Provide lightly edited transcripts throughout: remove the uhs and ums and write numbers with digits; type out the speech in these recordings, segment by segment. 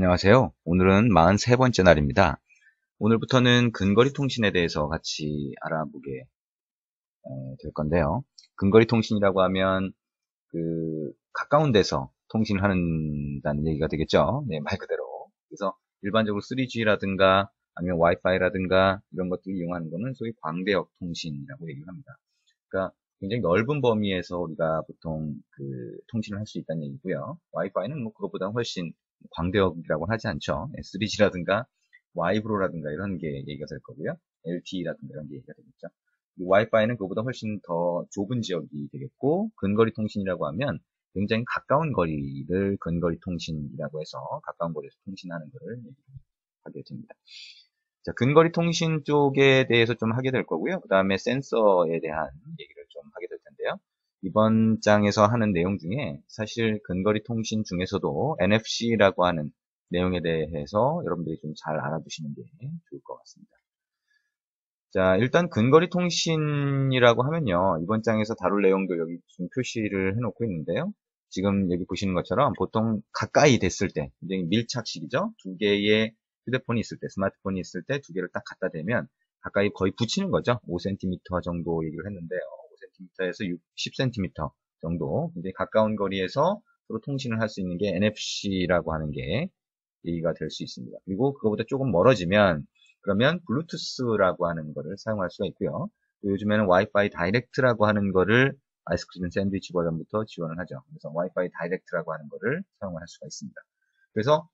안녕하세요. 오늘은 43번째 날입니다. 오늘부터는 근거리 통신에 대해서 같이 알아보게 될 건데요. 근거리 통신이라고 하면 가까운 데서 통신을 한다는 얘기가 되겠죠. 네, 말 그대로. 그래서 일반적으로 3G라든가 아니면 와이파이라든가 이런 것들을 이용하는 것은 소위 광대역 통신이라고 얘기를 합니다. 그러니까 굉장히 넓은 범위에서 우리가 보통 통신을 할 수 있다는 얘기고요. 와이파이는 뭐 그것보다 훨씬 광대역이라고 하지 않죠. 3G라든가 와이브로라든가 이런 게 얘기가 될 거고요. LTE라든가 이런 게 얘기가 되겠죠. 이 와이파이는 그거보다 훨씬 더 좁은 지역이 되겠고, 근거리 통신이라고 하면 굉장히 가까운 거리를 근거리 통신이라고 해서 가까운 거리에서 통신하는 것을 하게 됩니다. 자, 근거리 통신 쪽에 대해서 좀 하게 될 거고요. 그 다음에 센서에 대한 얘기를 좀 하게 될 텐데요. 이번 장에서 하는 내용 중에 사실 근거리 통신 중에서도 NFC라고 하는 내용에 대해서 여러분들이 좀 잘 알아두시는 게 좋을 것 같습니다. 자, 일단 근거리 통신이라고 하면요. 이번 장에서 다룰 내용도 여기 좀 표시를 해놓고 있는데요. 지금 여기 보시는 것처럼 보통 가까이 됐을 때, 굉장히 밀착식이죠. 두 개의 휴대폰이 있을 때, 스마트폰이 있을 때 두 개를 딱 갖다 대면 가까이 거의 붙이는 거죠. 5cm 정도 얘기를 했는데요. 5cm에서 10cm 정도 굉장히 가까운 거리에서 서로 통신을 할 수 있는 게 NFC라고 하는 게 얘기가 될 수 있습니다. 그리고 그거보다 조금 멀어지면 그러면 블루투스라고 하는 거를 사용할 수가 있고요. 요즘에는 와이파이 다이렉트라고 하는 거를 아이스크림 샌드위치 버전부터 지원을 하죠. 그래서 와이파이 다이렉트라고 하는 거를 사용할 수가 있습니다. 그래서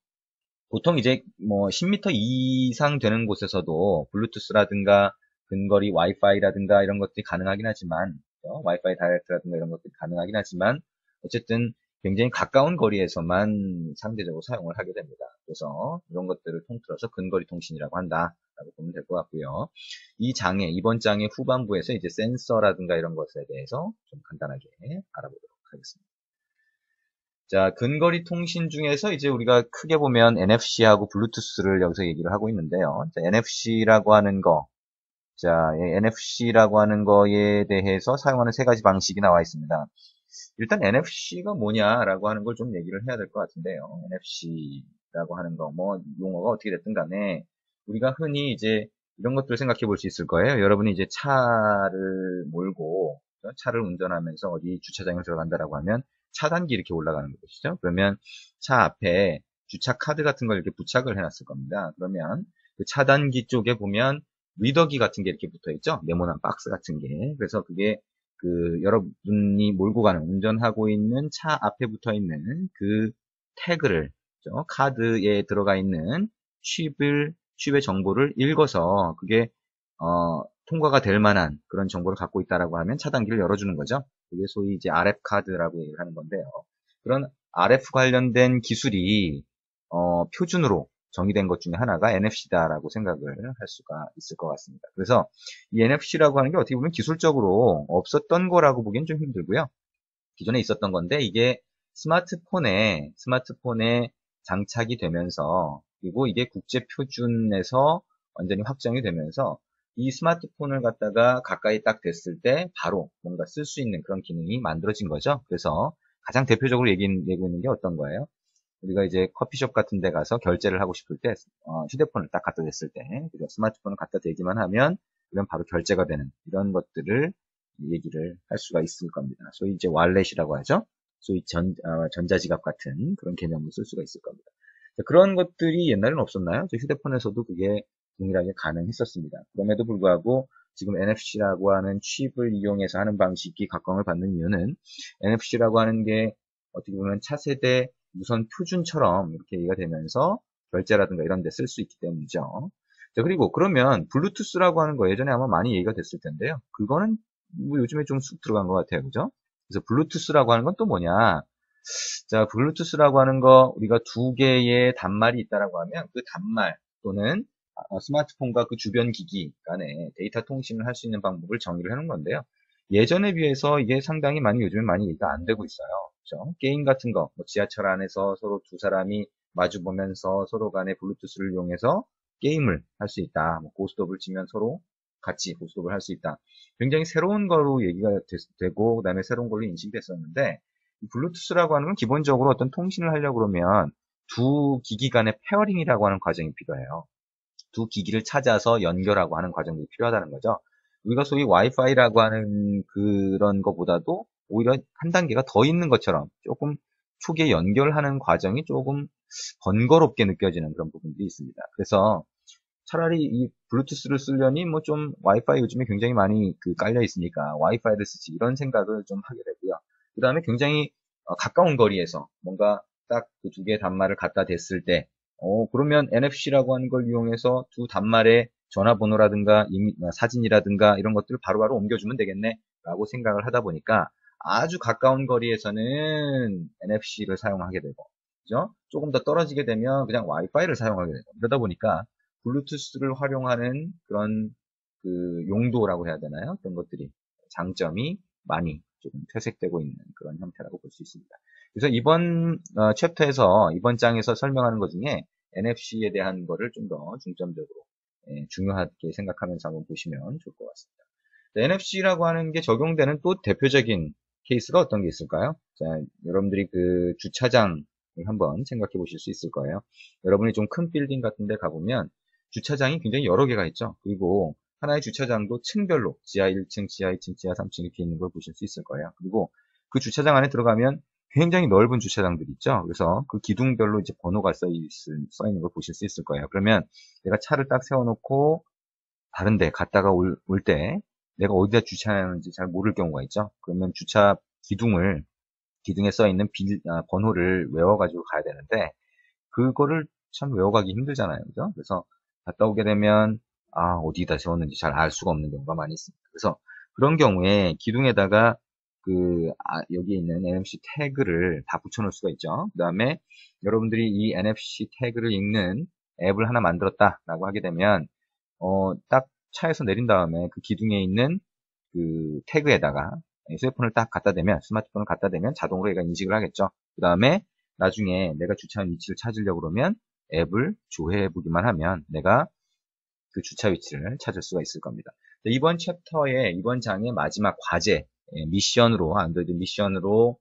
보통 이제 뭐 10m 이상 되는 곳에서도 블루투스라든가 근거리 와이파이라든가 이런 것들이 가능하긴 하지만 와이파이 다이렉트라든가 이런 것들이 가능하긴 하지만 어쨌든 굉장히 가까운 거리에서만 상대적으로 사용을 하게 됩니다. 그래서 이런 것들을 통틀어서 근거리 통신이라고 한다라고 보면 될 것 같고요. 이번 장의 후반부에서 이제 센서라든가 이런 것에 대해서 좀 간단하게 알아보도록 하겠습니다. 자, 근거리 통신 중에서 이제 우리가 크게 보면 NFC하고 블루투스를 여기서 얘기를 하고 있는데요. NFC라고 하는 거, NFC라고 하는 거에 대해서 사용하는 세 가지 방식이 나와 있습니다. 일단 NFC가 뭐냐라고 하는 걸 좀 얘기를 해야 될 것 같은데요. NFC라고 하는 거, 뭐 용어가 어떻게 됐든 간에 우리가 흔히 이제 이런 것들을 생각해 볼 수 있을 거예요. 여러분이 이제 차를 몰고 차를 운전하면서 어디 주차장에 들어간다라고 하면 차단기 이렇게 올라가는 것이죠. 그러면 차 앞에 주차 카드 같은 걸 이렇게 부착을 해놨을 겁니다. 그러면 그 차단기 쪽에 보면 리더기 같은 게 이렇게 붙어 있죠. 네모난 박스 같은 게. 그래서 그게 여러분이 몰고 가는, 운전하고 있는 차 앞에 붙어 있는 그 태그를, 카드에 들어가 있는 칩의 정보를 읽어서 그게, 통과가 될 만한 그런 정보를 갖고 있다라고 하면 차단기를 열어주는 거죠. 그게 소위 이제 RF 카드라고 얘기를 하는 건데요. 그런 RF 관련된 기술이, 표준으로 정의된 것 중에 하나가 NFC다라고 생각을 할 수가 있을 것 같습니다. 그래서 이 NFC라고 하는 게 어떻게 보면 기술적으로 없었던 거라고 보기엔 좀 힘들고요. 기존에 있었던 건데 이게 스마트폰에 장착이 되면서 그리고 이게 국제 표준에서 완전히 확정이 되면서 이 스마트폰을 갖다가 가까이 딱 댔을 때 바로 뭔가 쓸 수 있는 그런 기능이 만들어진 거죠. 그래서 가장 대표적으로 얘기하고 있는 게 어떤 거예요? 우리가 이제 커피숍 같은 데 가서 결제를 하고 싶을 때, 휴대폰을 딱 갖다 댔을 때, 그죠? 스마트폰을 갖다 대기만 하면, 그건 바로 결제가 되는, 이런 것들을 얘기를 할 수가 있을 겁니다. 소위 이제 월렛이라고 하죠? 소위 전자지갑 같은 그런 개념을 쓸 수가 있을 겁니다. 그런 것들이 옛날에는 없었나요? 휴대폰에서도 그게 동일하게 가능했었습니다. 그럼에도 불구하고 지금 NFC라고 하는 칩을 이용해서 하는 방식이 각광을 받는 이유는 NFC라고 하는 게 어떻게 보면 차세대 무선 표준처럼 이렇게 얘기가 되면서 결제라든가 이런 데 쓸 수 있기 때문이죠. 자, 그리고 그러면 블루투스라고 하는 거 예전에 아마 많이 얘기가 됐을 텐데요. 그거는 뭐 요즘에 좀 쑥 들어간 것 같아요. 그죠? 그래서 블루투스라고 하는 건 또 뭐냐? 자, 블루투스라고 하는 거 우리가 두 개의 단말이 있다라고 하면 그 단말 또는 스마트폰과 그 주변 기기 간에 데이터 통신을 할 수 있는 방법을 정의를 해놓은 건데요. 예전에 비해서 이게 상당히 많이 요즘에 많이 얘기가 안 되고 있어요. 그렇죠? 게임 같은 거, 뭐 지하철 안에서 서로 두 사람이 마주 보면서 서로 간에 블루투스를 이용해서 게임을 할 수 있다. 뭐 고스톱을 치면 서로 같이 고스톱을 할 수 있다. 굉장히 새로운 거로 얘기가 되고 그다음에 새로운 걸로 인식이 됐었는데 블루투스라고 하는 건 기본적으로 어떤 통신을 하려고 그러면 두 기기 간의 페어링이라고 하는 과정이 필요해요. 두 기기를 찾아서 연결하고 하는 과정들이 필요하다는 거죠. 우리가 소위 와이파이라고 하는 그런 것보다도 오히려 한 단계가 더 있는 것처럼 조금 초기에 연결하는 과정이 조금 번거롭게 느껴지는 그런 부분들이 있습니다. 그래서 차라리 이 블루투스를 쓰려니 뭐 좀 와이파이 요즘에 굉장히 많이 깔려 있으니까 와이파이를 쓰지 이런 생각을 좀 하게 되고요. 그 다음에 굉장히 가까운 거리에서 뭔가 딱 그 두 개의 단말을 갖다 댔을 때 그러면 NFC라고 하는 걸 이용해서 두 단말의 전화번호라든가 사진이라든가 이런 것들을 바로바로 옮겨주면 되겠네 라고 생각을 하다 보니까 아주 가까운 거리에서는 NFC를 사용하게 되고 그죠? 조금 더 떨어지게 되면 그냥 와이파이를 사용하게 되고 그러다 보니까 블루투스를 활용하는 그런 그 용도라고 해야 되나요? 그런 것들이 장점이 많이 조금 퇴색되고 있는 그런 형태라고 볼 수 있습니다. 그래서 이번 챕터에서 이번 장에서 설명하는 것 중에 NFC에 대한 거를 좀 더 중점적으로 중요하게 생각하면서 한번 보시면 좋을 것 같습니다. NFC라고 하는 게 적용되는 또 대표적인 케이스가 어떤 게 있을까요? 자, 여러분들이 그 주차장을 한번 생각해 보실 수 있을 거예요. 여러분이 좀 큰 빌딩 같은 데 가보면 주차장이 굉장히 여러 개가 있죠. 그리고 하나의 주차장도 층별로 지하 1층, 지하 2층, 지하 3층 이렇게 있는 걸 보실 수 있을 거예요. 그리고 그 주차장 안에 들어가면 굉장히 넓은 주차장들이 있죠. 그래서 그 기둥별로 이제 번호가 써 있는 걸 보실 수 있을 거예요. 그러면 내가 차를 딱 세워놓고 다른 데 갔다가 올 때 내가 어디다 주차하는지 잘 모를 경우가 있죠. 그러면 주차 기둥에 써 있는 번호를 외워가지고 가야 되는데 그거를 참 외워가기 힘들잖아요. 그죠? 그래서 갔다 오게 되면 어디다 세웠는지 잘 알 수가 없는 경우가 많이 있습니다. 그래서 그런 경우에 기둥에다가 여기에 있는 NFC 태그를 다 붙여놓을 수가 있죠. 그 다음에 여러분들이 이 NFC 태그를 읽는 앱을 하나 만들었다라고 하게 되면 딱 차에서 내린 다음에 그 기둥에 있는 그 태그에다가 휴대폰을 딱 갖다 대면, 스마트폰을 갖다 대면 자동으로 얘가 인식을 하겠죠. 그 다음에 나중에 내가 주차한 위치를 찾으려고 그러면 앱을 조회해 보기만 하면 내가 그 주차 위치를 찾을 수가 있을 겁니다. 이번 챕터의, 이번 장의 마지막 과제, 미션으로, 안드로이드 미션으로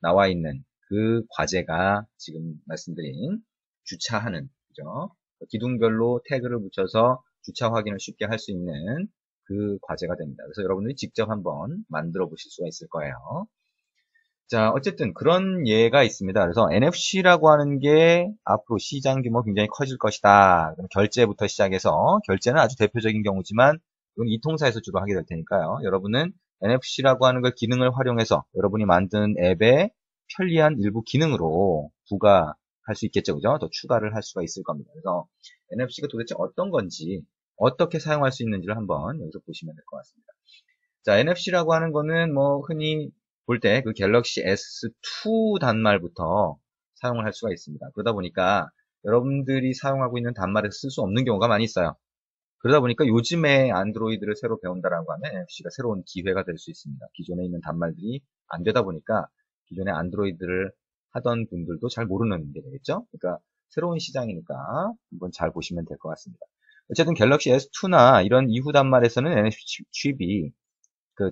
나와 있는 그 과제가 지금 말씀드린 주차하는, 그죠? 기둥별로 태그를 붙여서 주차 확인을 쉽게 할 수 있는 그 과제가 됩니다. 그래서 여러분들이 직접 한번 만들어 보실 수가 있을 거예요. 자, 어쨌든 그런 예가 있습니다. 그래서 NFC라고 하는 게 앞으로 시장 규모 굉장히 커질 것이다. 결제부터 시작해서 결제는 아주 대표적인 경우지만 이건 이통사에서 주로 하게 될 테니까요. 여러분은 NFC라고 하는 걸 기능을 활용해서 여러분이 만든 앱에 편리한 일부 기능으로 부과할 수 있겠죠. 그죠? 더 추가를 할 수가 있을 겁니다. 그래서 NFC가 도대체 어떤 건지 어떻게 사용할 수 있는지를 한번 여기서 보시면 될 것 같습니다. 자, NFC라고 하는 거는 뭐 흔히 볼 때 그 갤럭시 S2 단말부터 사용을 할 수가 있습니다. 그러다 보니까 여러분들이 사용하고 있는 단말에서 쓸 수 없는 경우가 많이 있어요. 그러다 보니까 요즘에 안드로이드를 새로 배운다라고 하면 NFC가 새로운 기회가 될 수 있습니다. 기존에 있는 단말들이 안 되다 보니까 기존에 안드로이드를 하던 분들도 잘 모르는 게 되겠죠. 그러니까 새로운 시장이니까 한번 잘 보시면 될 것 같습니다. 어쨌든 갤럭시 S2나 이런 이후 단말에서는 NFC 칩이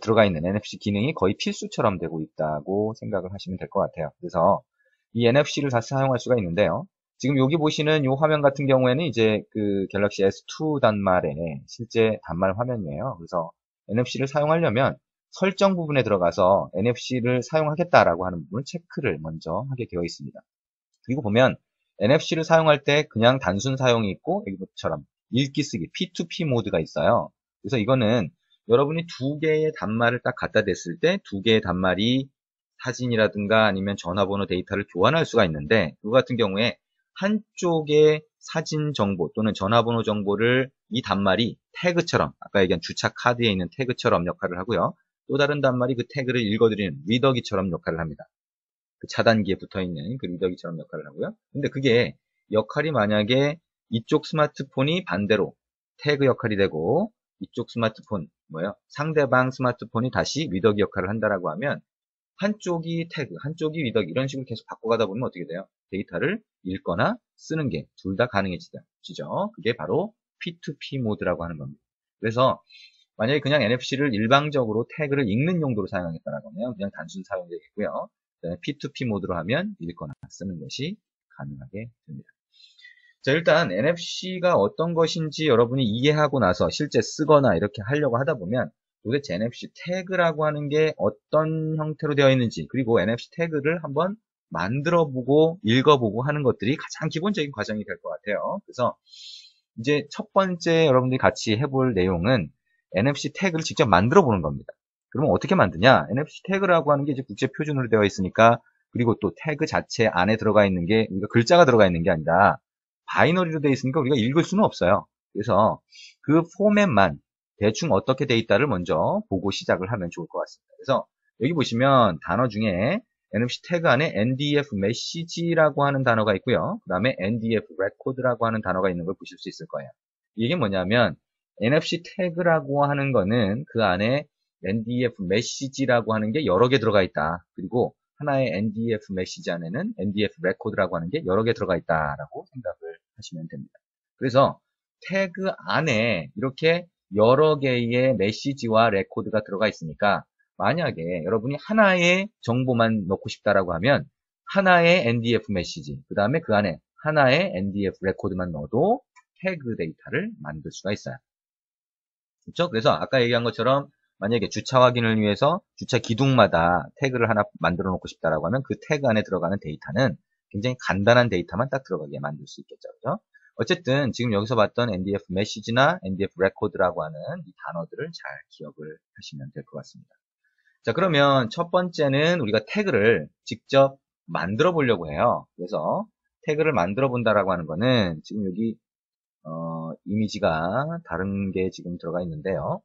들어가 있는 NFC 기능이 거의 필수처럼 되고 있다고 생각을 하시면 될 것 같아요. 그래서 이 NFC를 다 사용할 수가 있는데요. 지금 여기 보시는 이 화면 같은 경우에는 이제 그 갤럭시 S2 단말의 실제 단말 화면이에요. 그래서 NFC를 사용하려면 설정 부분에 들어가서 NFC를 사용하겠다라고 하는 부분을 체크를 먼저 하게 되어 있습니다. 그리고 보면 NFC를 사용할 때 그냥 단순 사용이 있고 여기처럼 읽기 쓰기 P2P 모드가 있어요. 그래서 이거는 여러분이 두 개의 단말을 딱 갖다 댔을 때 두 개의 단말이 사진이라든가 아니면 전화번호 데이터를 교환할 수가 있는데 그거 같은 경우에 한쪽의 사진 정보 또는 전화번호 정보를 이 단말이 태그처럼 아까 얘기한 주차 카드에 있는 태그처럼 역할을 하고요. 또 다른 단말이 그 태그를 읽어드리는 리더기처럼 역할을 합니다. 그 차단기에 붙어있는 그 리더기처럼 역할을 하고요. 근데 그게 역할이 만약에 이쪽 스마트폰이 반대로 태그 역할이 되고 이쪽 스마트폰 상대방 스마트폰이 다시 리더기 역할을 한다라고 하면 한쪽이 태그, 한쪽이 리더기 이런 식으로 계속 바꿔가다 보면 어떻게 돼요? 데이터를 읽거나 쓰는 게 둘 다 가능해지죠. 그게 바로 P2P 모드라고 하는 겁니다. 그래서 만약에 그냥 NFC를 일방적으로 태그를 읽는 용도로 사용하겠다라고 하면 그냥 단순 사용되겠고요. P2P 모드로 하면 읽거나 쓰는 것이 가능하게 됩니다. 자, 일단 NFC가 어떤 것인지 여러분이 이해하고 나서 실제 쓰거나 이렇게 하려고 하다 보면 도대체 NFC 태그라고 하는 게 어떤 형태로 되어 있는지, 그리고 NFC 태그를 한번 만들어보고 읽어보고 하는 것들이 가장 기본적인 과정이 될 것 같아요. 그래서 이제 첫 번째 여러분들이 같이 해볼 내용은 NFC 태그를 직접 만들어 보는 겁니다. 그러면 어떻게 만드냐? NFC 태그라고 하는 게 이제 국제 표준으로 되어 있으니까, 그리고 또 태그 자체 안에 들어가 있는 게 우리가 글자가 들어가 있는 게 아니라 바이너리로 되어 있으니까 우리가 읽을 수는 없어요. 그래서 그 포맷만 대충 어떻게 되어 있다를 먼저 보고 시작을 하면 좋을 것 같습니다. 그래서 여기 보시면 단어 중에 NFC 태그 안에 NDF 메시지라고 하는 단어가 있고요. 그 다음에 NDF 레코드라고 하는 단어가 있는 걸 보실 수 있을 거예요. 이게 뭐냐면 NFC 태그라고 하는 거는 그 안에 NDF 메시지라고 하는 게 여러 개 들어가 있다. 그리고 하나의 NDF 메시지 안에는 NDF 레코드라고 하는 게 여러 개 들어가 있다라고 생각을 하시면 됩니다. 그래서 태그 안에 이렇게 여러 개의 메시지와 레코드가 들어가 있으니까 만약에 여러분이 하나의 정보만 넣고 싶다라고 하면 하나의 NDF 메시지, 그 다음에 그 안에 하나의 NDF 레코드만 넣어도 태그 데이터를 만들 수가 있어요. 그렇죠? 그래서 아까 얘기한 것처럼 만약에 주차 확인을 위해서 주차 기둥마다 태그를 하나 만들어 놓고 싶다라고 하면 그 태그 안에 들어가는 데이터는 굉장히 간단한 데이터만 딱 들어가게 만들 수 있겠죠. 그죠? 어쨌든 지금 여기서 봤던 NDF 메시지나 NDF 레코드라고 하는 이 단어들을 잘 기억을 하시면 될 것 같습니다. 자, 그러면 첫 번째는 우리가 태그를 직접 만들어 보려고 해요. 그래서 태그를 만들어 본다라고 하는 거는 지금 여기 이미지가 다른 게 지금 들어가 있는데요.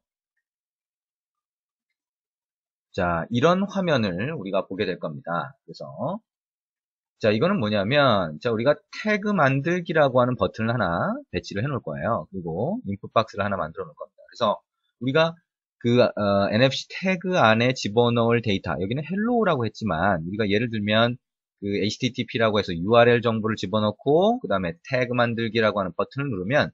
자, 이런 화면을 우리가 보게 될 겁니다. 그래서 자, 이거는 뭐냐면 자, 우리가 태그 만들기라고 하는 버튼을 하나 배치를 해 놓을 거예요. 그리고 인풋 박스를 하나 만들어 놓을 겁니다. 그래서 우리가 그 NFC 태그 안에 집어넣을 데이터, 여기는 헬로우라고 했지만 우리가 예를 들면 그 HTTP라고 해서 URL 정보를 집어넣고 그 다음에 태그 만들기라고 하는 버튼을 누르면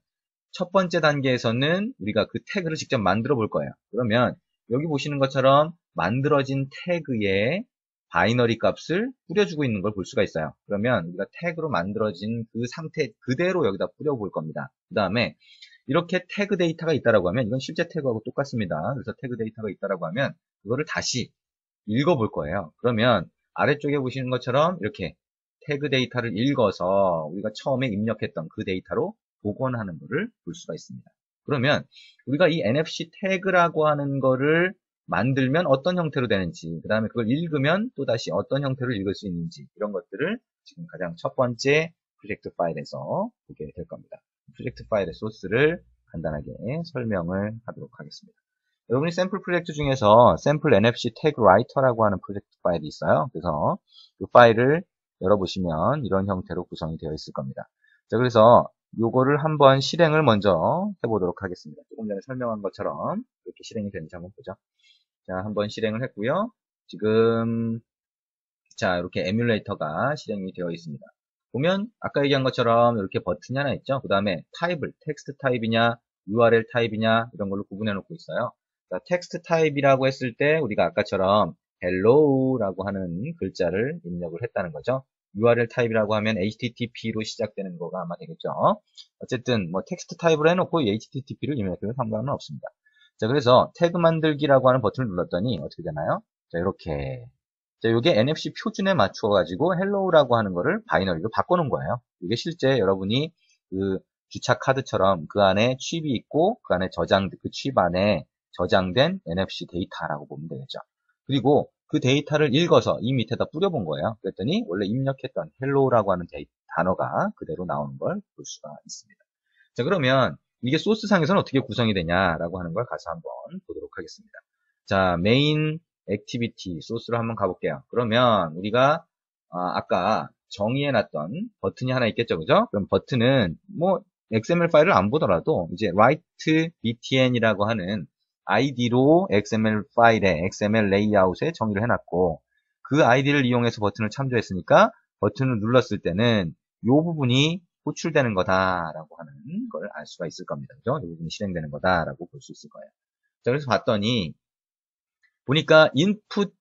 첫 번째 단계에서는 우리가 그 태그를 직접 만들어 볼 거예요. 그러면 여기 보시는 것처럼 만들어진 태그에 바이너리 값을 뿌려주고 있는 걸 볼 수가 있어요. 그러면 우리가 태그로 만들어진 그 상태 그대로 여기다 뿌려볼 겁니다. 그 다음에 이렇게 태그 데이터가 있다라고 하면 이건 실제 태그하고 똑같습니다. 그래서 태그 데이터가 있다라고 하면 그거를 다시 읽어볼 거예요. 그러면 아래쪽에 보시는 것처럼 이렇게 태그 데이터를 읽어서 우리가 처음에 입력했던 그 데이터로 복원하는 것을 볼 수가 있습니다. 그러면 우리가 이 NFC 태그라고 하는 거를 만들면 어떤 형태로 되는지, 그 다음에 그걸 읽으면 또다시 어떤 형태로 읽을 수 있는지, 이런 것들을 지금 가장 첫 번째 프로젝트 파일에서 보게 될 겁니다. 프로젝트 파일의 소스를 간단하게 설명을 하도록 하겠습니다. 여러분이 샘플 프로젝트 중에서 샘플 NFC 태그 라이터라고 하는 프로젝트 파일이 있어요. 그래서 그 파일을 열어보시면 이런 형태로 구성이 되어 있을 겁니다. 자, 그래서 요거를 한번 실행을 먼저 해보도록 하겠습니다. 조금 전에 설명한 것처럼 이렇게 실행이 되는지 한번 보죠. 자, 한번 실행을 했고요. 지금 자, 이렇게 에뮬레이터가 실행이 되어 있습니다. 보면 아까 얘기한 것처럼 이렇게 버튼이 하나 있죠. 그 다음에 타입을 텍스트 타입이냐 URL 타입이냐 이런 걸로 구분해 놓고 있어요. 자, 텍스트 타입이라고 했을 때 우리가 아까처럼 hello라고 하는 글자를 입력을 했다는 거죠. URL 타입이라고 하면 HTTP로 시작되는 거가 아마 되겠죠. 어쨌든 뭐 텍스트 타입을 해놓고 HTTP를 입력해도 상관은 없습니다. 자, 그래서 태그 만들기라고 하는 버튼을 눌렀더니 어떻게 되나요? 자, 이렇게. 자, 이게 NFC 표준에 맞춰가지고 헬로우라고 하는 거를 바이너리로 바꿔놓은 거예요. 이게 실제 여러분이 그 주차 카드처럼 그 안에 칩이 있고 그 안에 그 칩 안에 저장된 NFC 데이터라고 보면 되겠죠. 그리고 그 데이터를 읽어서 이 밑에다 뿌려본 거예요. 그랬더니 원래 입력했던 헬로우라고 하는 단어가 그대로 나오는 걸 볼 수가 있습니다. 자, 그러면 이게 소스상에서는 어떻게 구성이 되냐라고 하는 걸 가서 한번 보도록 하겠습니다. 자, 메인 액티비티 소스로 한번 가볼게요. 그러면 우리가 아까 정의해놨던 버튼이 하나 있겠죠, 그죠? 그럼 버튼은 뭐 XML 파일을 안 보더라도 이제 write btn이라고 하는 아이디로 XML 파일에 XML 레이아웃에 정의를 해놨고 그 아이디를 이용해서 버튼을 참조했으니까 버튼을 눌렀을 때는 이 부분이 호출되는 거다라고 하는 걸 알 수가 있을 겁니다. 그죠? 이 부분이 실행되는 거다라고 볼 수 있을 거예요. 자, 그래서 봤더니 보니까 인풋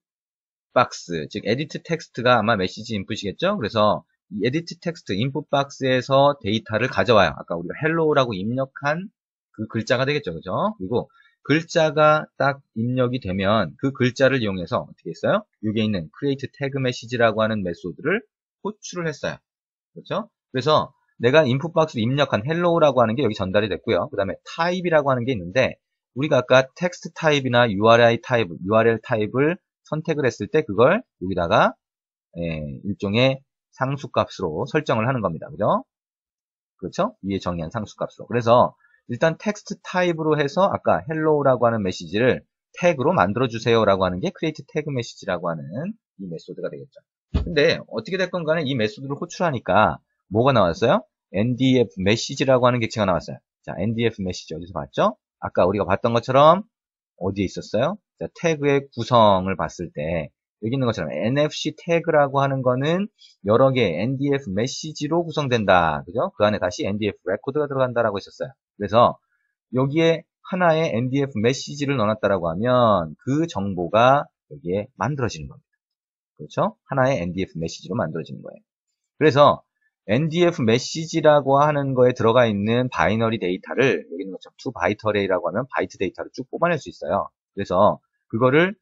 박스, 즉 에디트 텍스트가 아마 메시지 인풋이겠죠? 그래서 이 edit text input 박스에서 데이터를 가져와요. 아까 우리가 hello라고 입력한 그 글자가 되겠죠. 그죠? 그리고 글자가 딱 입력이 되면 그 글자를 이용해서 어떻게 했어요? 여기에 있는 create tag message라고 하는 메소드를 호출을 했어요. 그렇죠? 그래서 내가 인풋 박스로 입력한 hello라고 하는 게 여기 전달이 됐고요. 그 다음에 type이라고 하는 게 있는데 우리가 아까 text 타입이나 URL 타입을 선택을 했을 때 그걸 여기다가 일종의 상수값으로 설정을 하는 겁니다. 그죠? 그렇죠? 위에 정의한 상수값으로. 그래서 일단 텍스트 타입으로 해서 아까 hello라고 하는 메시지를 태그로 만들어주세요라고 하는 게 create tag message라고 하는 이 메소드가 되겠죠. 근데 어떻게 됐건 간에 이 메소드를 호출하니까 뭐가 나왔어요? ndf message라고 하는 객체가 나왔어요. 자, ndf message 어디서 봤죠? 아까 우리가 봤던 것처럼 어디에 있었어요? 자, 태그의 구성을 봤을 때 여기 있는 것처럼 NFC 태그라고 하는 거는 여러 개의 NDF 메시지로 구성된다. 그죠? 그 안에 다시 NDF 레코드가 들어간다라고 했었어요. 그래서 여기에 하나의 NDF 메시지를 넣어놨다라고 하면 그 정보가 여기에 만들어지는 겁니다. 그렇죠? 하나의 NDF 메시지로 만들어지는 거예요. 그래서 NDF 메시지라고 하는 거에 들어가 있는 바이너리 데이터를 여기 있는 것처럼 to byte array라고 하면 바이트 데이터를 쭉 뽑아낼 수 있어요. 그래서 그거를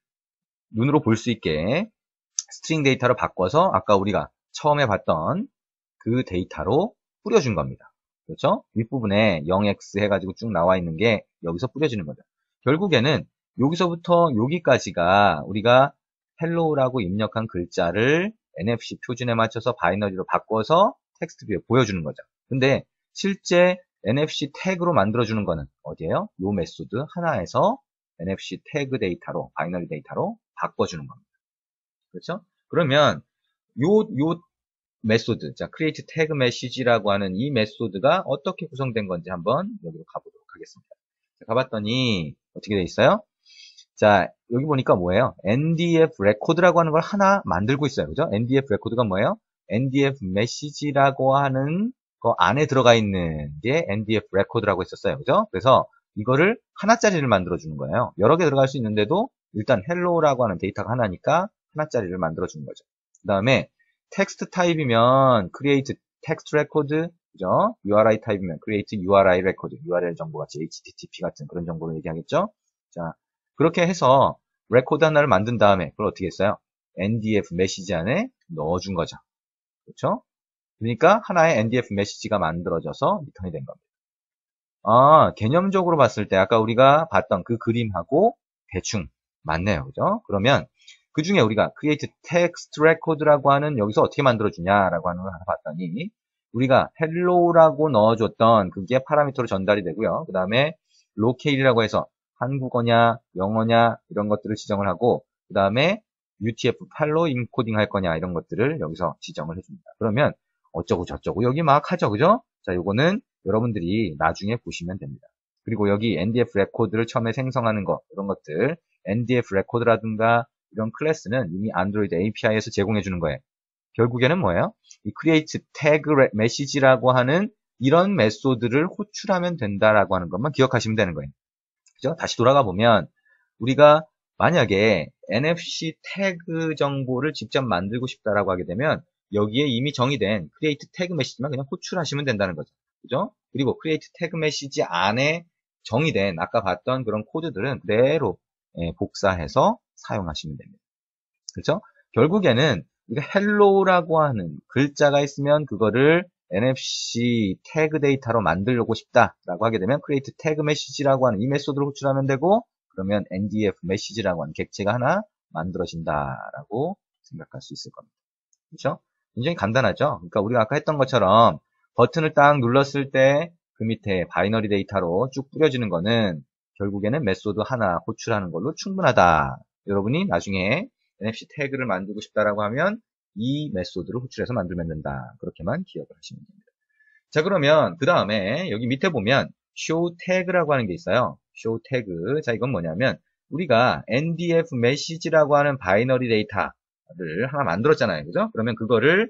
눈으로 볼 수 있게 스트링 데이터로 바꿔서 아까 우리가 처음에 봤던 그 데이터로 뿌려준 겁니다. 그렇죠? 윗부분에 0x 해가지고 쭉 나와 있는 게 여기서 뿌려지는 거죠. 결국에는 여기서부터 여기까지가 우리가 hello라고 입력한 글자를 NFC 표준에 맞춰서 바이너리로 바꿔서 텍스트 뷰에 보여주는 거죠. 근데 실제 NFC 태그로 만들어주는 거는 어디예요? 요 메소드 하나에서 NFC 태그 데이터로, 바이너리 데이터로 바꿔주는 겁니다. 그렇죠? 그러면 요 메소드, 자, create tag message라고 하는 이 메소드가 어떻게 구성된 건지 한번 여기로 가보도록 하겠습니다. 자, 가봤더니 어떻게 돼 있어요? 자, 여기 보니까 뭐예요? NDF record라고 하는 걸 하나 만들고 있어요. 그죠? NDF record가 뭐예요? NDF message라고 하는 거 안에 들어가 있는 게 NDF record라고 했었어요. 그죠? 그래서 이거를 하나짜리를 만들어주는 거예요. 여러 개 들어갈 수 있는데도 일단 hello라고 하는 데이터가 하나니까 하나짜리를 만들어주는 거죠. 그 다음에 텍스트 타입이면 create text record, 그죠? URI 타입이면 create URI record, URL 정보 같이 HTTP 같은 그런 정보를 얘기하겠죠? 자, 그렇게 해서 레코드 하나를 만든 다음에 그걸 어떻게 했어요? NDF 메시지 안에 넣어준 거죠. 그렇죠? 그러니까 하나의 NDF 메시지가 만들어져서 리턴이 된 겁니다. 개념적으로 봤을 때 아까 우리가 봤던 그 그림하고 대충 맞네요. 그죠? 그러면 그 중에 우리가 create text record라고 하는 여기서 어떻게 만들어주냐라고 하는 걸 하나 봤더니 우리가 hello라고 넣어줬던 그게 파라미터로 전달이 되고요. 그 다음에 locate이라고 해서 한국어냐, 영어냐 이런 것들을 지정을 하고 그 다음에 UTF-8로 인코딩 할 거냐 이런 것들을 여기서 지정을 해줍니다. 그러면 어쩌고 저쩌고 여기 막 하죠. 그죠? 자, 요거는 여러분들이 나중에 보시면 됩니다. 그리고 여기 NDF 레코드를 처음에 생성하는 거 이런 것들 NDF 레코드라든가 이런 클래스는 이미 안드로이드 API에서 제공해 주는 거예요. 결국에는 뭐예요? 이 create tag message라고 하는 이런 메소드를 호출하면 된다라고 하는 것만 기억하시면 되는 거예요. 그죠? 다시 돌아가 보면 우리가 만약에 NFC 태그 정보를 직접 만들고 싶다라고 하게 되면 여기에 이미 정의된 create tag message만 그냥 호출하시면 된다는 거죠. 그죠? 그리고 create tag message 안에 정의된 아까 봤던 그런 코드들은 그대로 복사해서 사용하시면 됩니다. 그렇죠? 결국에는 우리가 hello라고 하는 글자가 있으면 그거를 NFC 태그 데이터로 만들고 싶다라고 하게 되면 create tag message라고 하는 이 메소드를 호출하면 되고 그러면 NDF message라고 하는 객체가 하나 만들어진다라고 생각할 수 있을 겁니다. 그렇죠? 굉장히 간단하죠? 그러니까 우리가 아까 했던 것처럼 버튼을 딱 눌렀을 때 그 밑에 바이너리 데이터로 쭉 뿌려지는 거는 결국에는 메소드 하나 호출하는 걸로 충분하다. 여러분이 나중에 NFC 태그를 만들고 싶다라고 하면 이 메소드를 호출해서 만들면 된다. 그렇게만 기억을 하시면 됩니다. 자, 그러면 그 다음에 여기 밑에 보면 show tag라고 하는 게 있어요. show tag. 자, 이건 뭐냐면 우리가 NDF message라고 하는 바이너리 데이터를 하나 만들었잖아요. 그죠? 그러면 그거를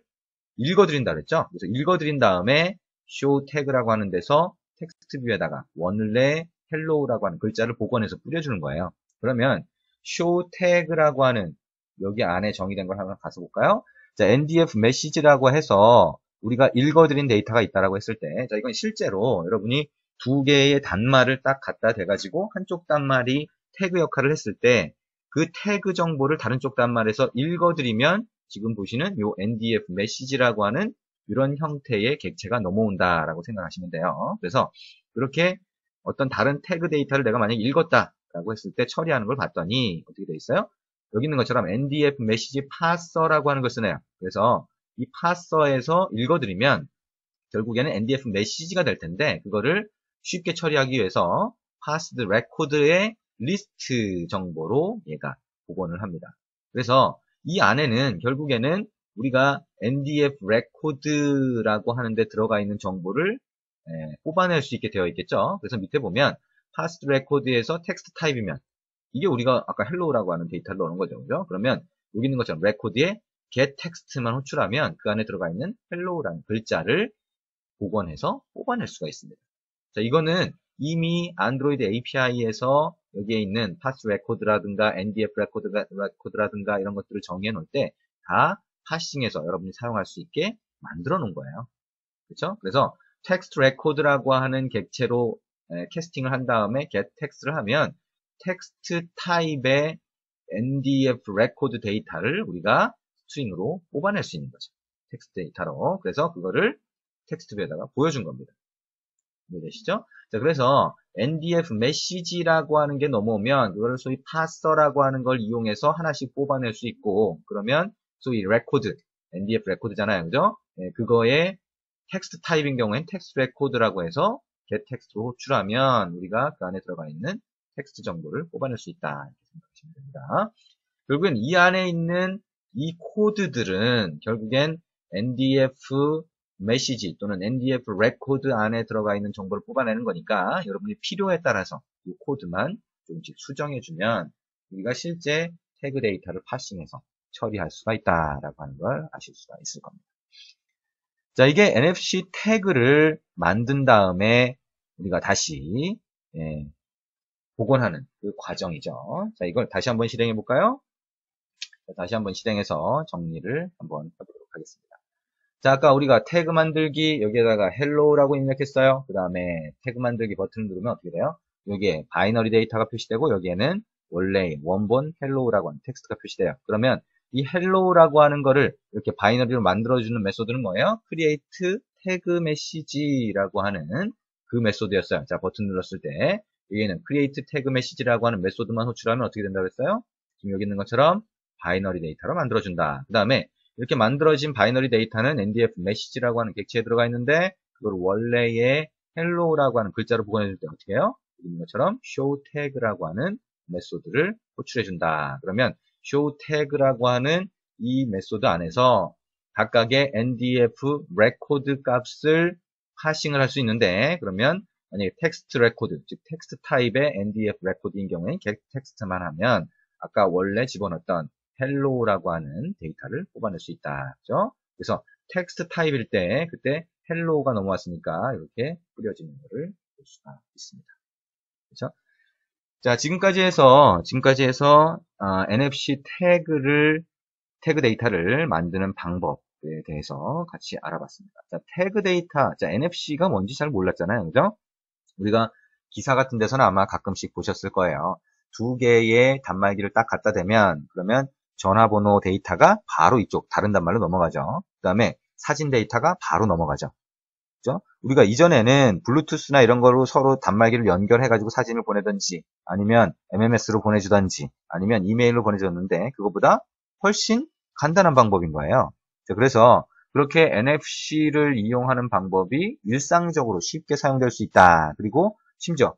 읽어드린다 그랬죠? 그래서 읽어드린 다음에 show tag라고 하는 데서 텍스트 뷰에다가 원래 hello라고 하는 글자를 복원해서 뿌려주는 거예요. 그러면 show tag라고 하는 여기 안에 정의된 걸 한번 가서 볼까요? 자, NDF 메시지라고 해서 우리가 읽어드린 데이터가 있다라고 했을 때, 자, 이건 실제로 여러분이 두 개의 단말을 딱 갖다 대가지고 한쪽 단말이 태그 역할을 했을 때 그 태그 정보를 다른 쪽 단말에서 읽어드리면 지금 보시는 요 NDF 메시지라고 하는 이런 형태의 객체가 넘어온다라고 생각하시면 돼요. 그래서 그렇게 어떤 다른 태그 데이터를 내가 만약에 읽었다라고 했을 때 처리하는 걸 봤더니 어떻게 돼 있어요? 여기 있는 것처럼 NDF 메시지 파서라고 하는 걸 쓰네요. 그래서 이 파서에서 읽어드리면 결국에는 NDF 메시지가 될 텐데 그거를 쉽게 처리하기 위해서 passed record의 리스트 정보로 얘가 복원을 합니다. 그래서 이 안에는 결국에는 우리가 NDF record라고 하는데 들어가 있는 정보를 뽑아낼 수 있게 되어 있겠죠. 그래서 밑에 보면 passed record에서 텍스트 타입이면 이게 우리가 아까 hello라고 하는 데이터를 넣는 거죠. 그죠? 그러면 여기 있는 것처럼 record에 get text만 호출하면 그 안에 들어가 있는 hello라는 글자를 복원해서 뽑아낼 수가 있습니다. 자, 이거는 이미 안드로이드 API에서 여기에 있는 pass record라든가 NDF record라든가 이런 것들을 정의해 놓을 때 다 파싱해서 여러분이 사용할 수 있게 만들어 놓은 거예요. 그렇죠? 그래서 text record라고 하는 객체로 캐스팅을 한 다음에 get text를 하면 텍스트 타입의 NDF record 데이터를 우리가 스트링으로 뽑아낼 수 있는 거죠. 텍스트 데이터로. 그래서 그거를 텍스트뷰에다가 보여준 겁니다. 이해되시죠? 자, 그래서 NDF 메시지라고 하는 게 넘어오면 그거를 소위 파서라고 하는 걸 이용해서 하나씩 뽑아낼 수 있고 그러면 소위 레코드, NDF 레코드잖아요. 그죠? 네, 그거의 텍스트 타입인 경우엔 텍스트 레코드라고 해서 get 텍스트로 호출하면 우리가 그 안에 들어가 있는 텍스트 정보를 뽑아낼 수 있다. 이렇게 생각하시면 됩니다. 결국엔 이 안에 있는 이 코드들은 결국엔 NDF 메시지 또는 NDF 레코드 안에 들어가 있는 정보를 뽑아내는 거니까 여러분이 필요에 따라서 이 코드만 조금씩 수정해주면 우리가 실제 태그 데이터를 파싱해서 처리할 수가 있다라고 하는 걸 아실 수가 있을 겁니다. 자, 이게 NFC 태그를 만든 다음에 우리가 다시 복원하는 그 과정이죠. 자, 이걸 다시 한번 실행해 볼까요? 다시 한번 실행해서 정리를 한번 해보도록 하겠습니다. 자, 아까 우리가 태그 만들기 여기에다가 hello라고 입력했어요. 그 다음에 태그 만들기 버튼을 누르면 어떻게 돼요? 여기에 바이너리 데이터가 표시되고 여기에는 원래 원본 hello라고 하는 텍스트가 표시돼요. 그러면 이 hello라고 하는 거를 이렇게 바이너리로 만들어주는 메소드는 뭐예요? create tag message라고 하는 그 메소드였어요. 자, 버튼 눌렀을 때 여기는 create tag message라고 하는 메소드만 호출하면 어떻게 된다고 했어요? 지금 여기 있는 것처럼 바이너리 데이터로 만들어준다. 그 다음에 이렇게 만들어진 바이너리 데이터는 NDF 메시지라고 하는 객체에 들어가 있는데 그걸 원래의 hello라고 하는 글자로 복원해줄 때 어떻게 해요? 있는 것처럼 show tag라고 하는 메소드를 호출해준다. 그러면 show tag라고 하는 이 메소드 안에서 각각의 NDF record 값을 파싱을 할 수 있는데 그러면 만약에 텍스트 레코드, 즉 텍스트 타입의 NDF 레코드인 경우에 get 텍스트만 하면 아까 원래 집어넣었던 hello라고 하는 데이터를 뽑아낼 수 있다. 그죠? 그래서 텍스트 타입일 때 그때 hello가 넘어왔으니까 이렇게 뿌려지는 것을 볼 수가 있습니다. 그렇죠? 자, 지금까지 해서 NFC 태그 데이터를 만드는 방법에 대해서 같이 알아봤습니다. 자, 태그 데이터, 자, NFC가 뭔지 잘 몰랐잖아요. 그죠? 우리가 기사 같은 데서는 아마 가끔씩 보셨을 거예요. 두 개의 단말기를 딱 갖다 대면 그러면 전화번호 데이터가 바로 이쪽 다른 단말로 넘어가죠. 그 다음에 사진 데이터가 바로 넘어가죠. 그죠? 우리가 이전에는 블루투스나 이런 걸로 서로 단말기를 연결해가지고 사진을 보내든지 아니면 MMS로 보내주든지 아니면 이메일로 보내줬는데 그거보다 훨씬 간단한 방법인 거예요. 그래서 그렇게 NFC를 이용하는 방법이 일상적으로 쉽게 사용될 수 있다. 그리고 심지어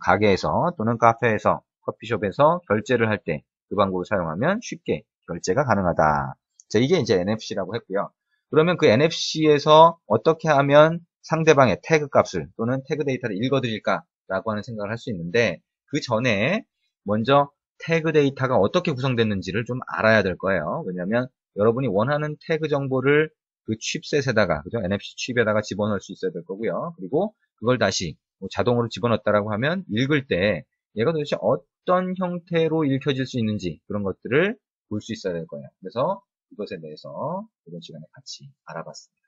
가게에서 또는 카페에서 커피숍에서 결제를 할 때 그 방법을 사용하면 쉽게 결제가 가능하다. 자, 이게 이제 NFC라고 했고요. 그러면 그 NFC에서 어떻게 하면 상대방의 태그 값을 또는 태그 데이터를 읽어드릴까라고 하는 생각을 할 수 있는데 그 전에 먼저 태그 데이터가 어떻게 구성됐는지를 좀 알아야 될 거예요. 왜냐하면 여러분이 원하는 태그 정보를 그 칩셋에다가 그죠? NFC 칩에다가 집어넣을 수 있어야 될 거고요. 그리고 그걸 다시 자동으로 집어넣었다라고 하면 읽을 때 얘가 도대체 어떤 형태로 읽혀질 수 있는지 그런 것들을 볼 수 있어야 될 거예요. 그래서 이것에 대해서 이번 시간에 같이 알아봤습니다.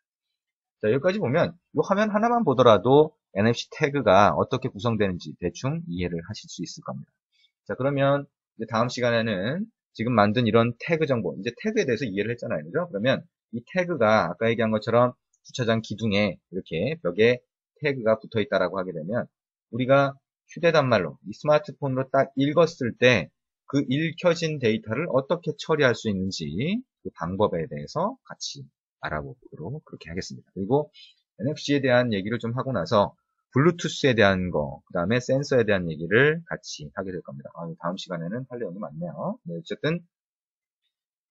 자, 여기까지 보면 이 화면 하나만 보더라도 NFC 태그가 어떻게 구성되는지 대충 이해를 하실 수 있을 겁니다. 자, 그러면 이제 다음 시간에는 지금 만든 이런 태그 정보, 이제 태그에 대해서 이해를 했잖아요. 그죠? 그러면 이 태그가 아까 얘기한 것처럼 주차장 기둥에 이렇게 벽에 태그가 붙어 있다라고 하게 되면 우리가 휴대단말로 이 스마트폰으로 딱 읽었을 때 그 읽혀진 데이터를 어떻게 처리할 수 있는지 그 방법에 대해서 같이 알아보도록 그렇게 하겠습니다. 그리고 NFC에 대한 얘기를 좀 하고 나서 블루투스에 대한 거, 그 다음에 센서에 대한 얘기를 같이 하게 될 겁니다. 다음 시간에는 할 내용이 많네요. 네, 어쨌든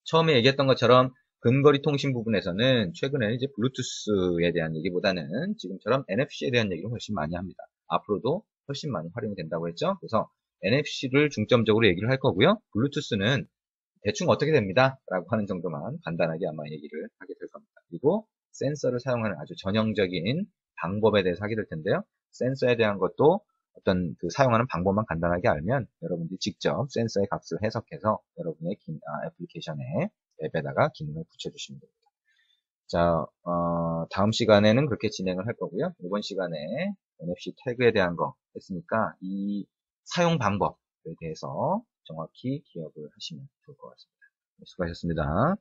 처음에 얘기했던 것처럼 근거리 통신 부분에서는 최근에는 이제 블루투스에 대한 얘기보다는 지금처럼 NFC에 대한 얘기를 훨씬 많이 합니다. 앞으로도 훨씬 많이 활용이 된다고 했죠. 그래서 NFC를 중점적으로 얘기를 할 거고요. 블루투스는 대충 어떻게 됩니다. 라고 하는 정도만 간단하게 아마 얘기를 하게 될 겁니다. 그리고 센서를 사용하는 아주 전형적인 방법에 대해서 하게 될 텐데요. 센서에 대한 것도 어떤 그 사용하는 방법만 간단하게 알면 여러분들이 직접 센서의 값을 해석해서 여러분의 애플리케이션에 앱에다가 기능을 붙여주시면 됩니다. 자, 다음 시간에는 그렇게 진행을 할 거고요. 이번 시간에 NFC 태그에 대한 거 했으니까 이 사용 방법에 대해서 정확히 기억을 하시면 좋을 것 같습니다. 수고하셨습니다.